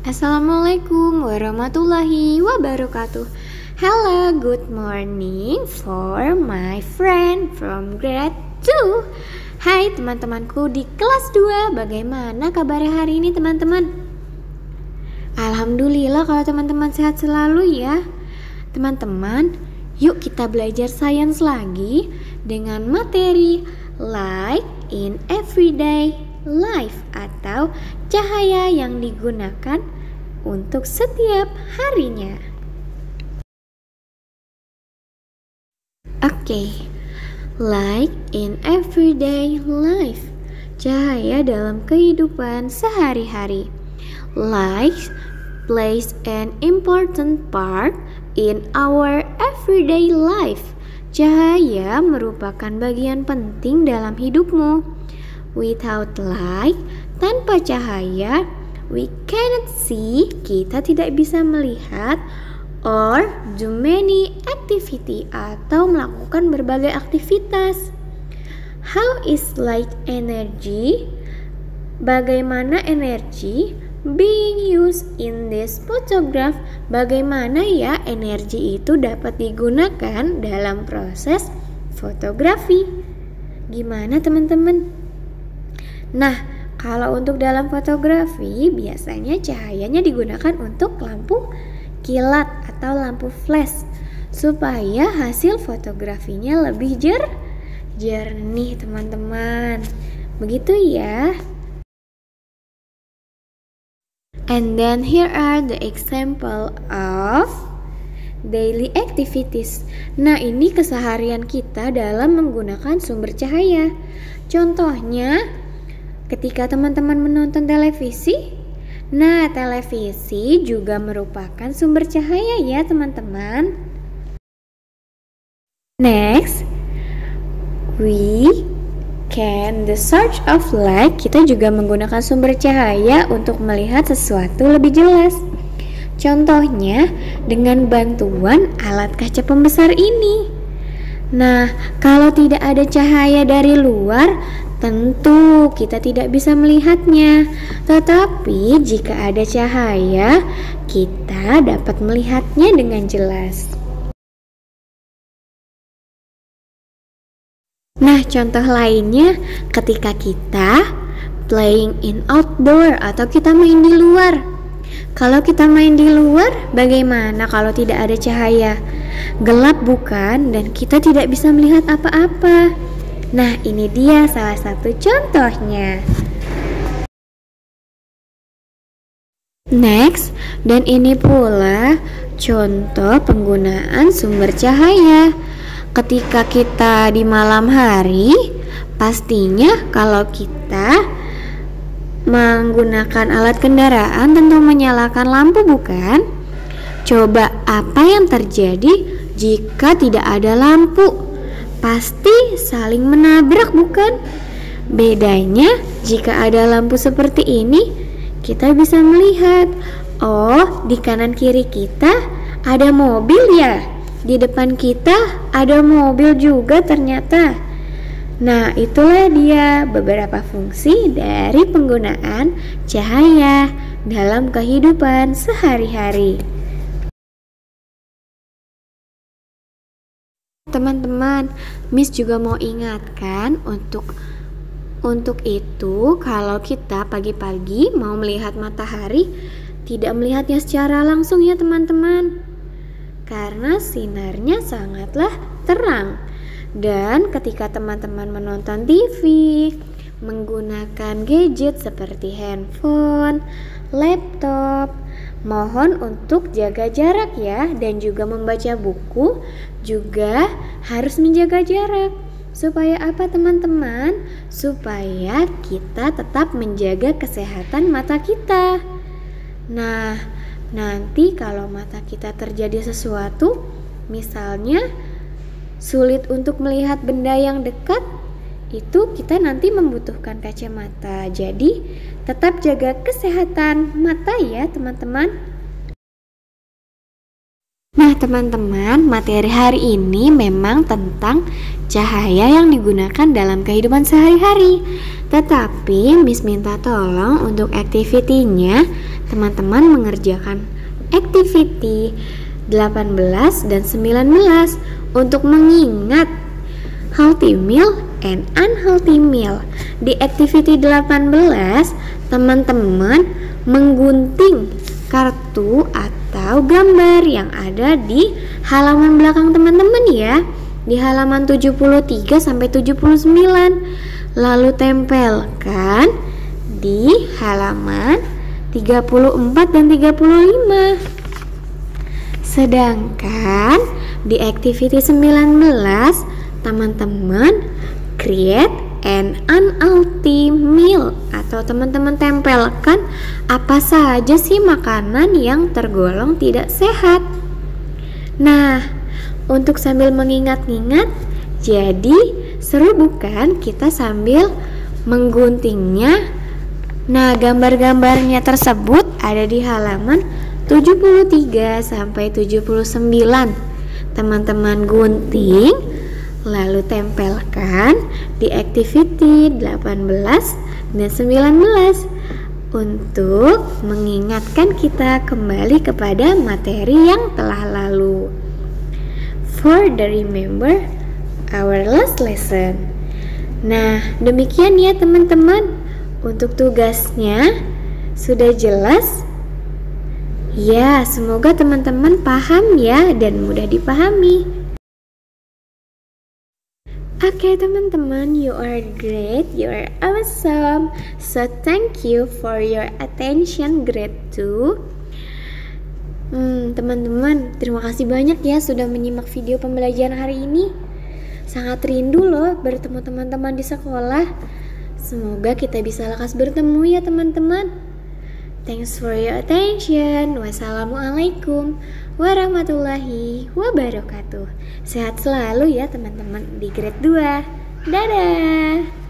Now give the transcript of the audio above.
Assalamualaikum warahmatullahi wabarakatuh. Hello, good morning for my friend from grade 2. Hai teman-temanku di kelas 2, bagaimana kabarnya hari ini teman-teman? Alhamdulillah kalau teman-teman sehat selalu ya. Teman-teman, yuk kita belajar sains lagi dengan materi light in everyday life atau cahaya yang digunakan untuk setiap harinya. Oke, light in everyday life, cahaya dalam kehidupan sehari-hari. Light plays an important part in our everyday life. Cahaya merupakan bagian penting dalam hidupmu. Without light, tanpa cahaya, we cannot see, kita tidak bisa melihat, or do many activity, atau melakukan berbagai aktivitas. How is light energy? Bagaimana energi being used in this photograph? Bagaimana ya energi itu dapat digunakan dalam proses fotografi? Gimana teman-teman? Nah, kalau untuk dalam fotografi biasanya cahayanya digunakan untuk lampu kilat atau lampu flash supaya hasil fotografinya lebih jernih teman-teman. Begitu ya. And then here are the example of daily activities. Nah, ini keseharian kita dalam menggunakan sumber cahaya. Contohnya, ketika teman-teman menonton televisi, nah televisi juga merupakan sumber cahaya ya teman-teman. Next, we can the source of light. Kita juga menggunakan sumber cahaya untuk melihat sesuatu lebih jelas. Contohnya dengan bantuan alat kaca pembesar ini. Nah, kalau tidak ada cahaya dari luar, tentu kita tidak bisa melihatnya. Tetapi jika ada cahaya, kita dapat melihatnya dengan jelas. Nah, contoh lainnya ketika kita playing in outdoor atau kita main di luar. Kalau kita main di luar, bagaimana kalau tidak ada cahaya? Gelap bukan? Dan kita tidak bisa melihat apa-apa. Nah, ini dia salah satu contohnya. Next, dan ini pula contoh penggunaan sumber cahaya. Ketika kita di malam hari, pastinya kalau kita menggunakan alat kendaraan tentu menyalakan lampu bukan? Coba apa yang terjadi jika tidak ada lampu? Pasti saling menabrak bukan? Bedanya jika ada lampu seperti ini, kita bisa melihat, oh di kanan kiri kita ada mobil ya, di depan kita ada mobil juga ternyata. Nah, itulah dia beberapa fungsi dari penggunaan cahaya dalam kehidupan sehari-hari. Teman-teman, Miss juga mau ingatkan untuk itu kalau kita pagi-pagi mau melihat matahari, tidak melihatnya secara langsung ya teman-teman. Karena sinarnya sangatlah terang. Dan ketika teman-teman menonton TV, menggunakan gadget seperti handphone, laptop, mohon untuk jaga jarak ya, dan juga membaca buku juga harus menjaga jarak. Supaya apa teman-teman? Supaya kita tetap menjaga kesehatan mata kita. Nah, nanti kalau mata kita terjadi sesuatu, misalnya sulit untuk melihat benda yang dekat, itu kita nanti membutuhkan kacamata. Jadi tetap jaga kesehatan mata ya teman-teman. Nah, teman-teman, materi hari ini memang tentang cahaya yang digunakan dalam kehidupan sehari-hari. Tetapi Miss minta tolong untuk activity-nya teman-teman mengerjakan activity 18 dan 19 untuk mengingat healthy meal and unhealthy meal. Di activity 18, teman-teman menggunting kartu atau gambar yang ada di halaman belakang teman-teman ya, di halaman 73 sampai 79. Lalu tempelkan di halaman 34 dan 35. Sedangkan di activity 19, teman-teman create an unhealthy meal atau teman-teman tempelkan apa saja sih makanan yang tergolong tidak sehat. Nah, untuk sambil mengingat-ingat, jadi seru bukan kita sambil mengguntingnya. Nah, gambar-gambarnya tersebut ada di halaman 73 sampai 79. Teman-teman gunting lalu tempelkan di activity 18 dan 19 untuk mengingatkan kita kembali kepada materi yang telah lalu. For the remember our last lesson. Nah, demikian ya teman-teman. Untuk tugasnya sudah jelas? Ya, semoga teman-teman paham ya dan mudah dipahami. Oke teman-teman, you are great, you are awesome. So thank you for your attention grade 2. Teman-teman, terima kasih banyak ya sudah menyimak video pembelajaran hari ini. Sangat rindu loh bertemu teman-teman di sekolah. Semoga kita bisa lekas bertemu ya teman-teman. Thanks for your attention. Wassalamualaikum warahmatullahi wabarakatuh. Sehat selalu ya teman-teman di grade 2. Dadah.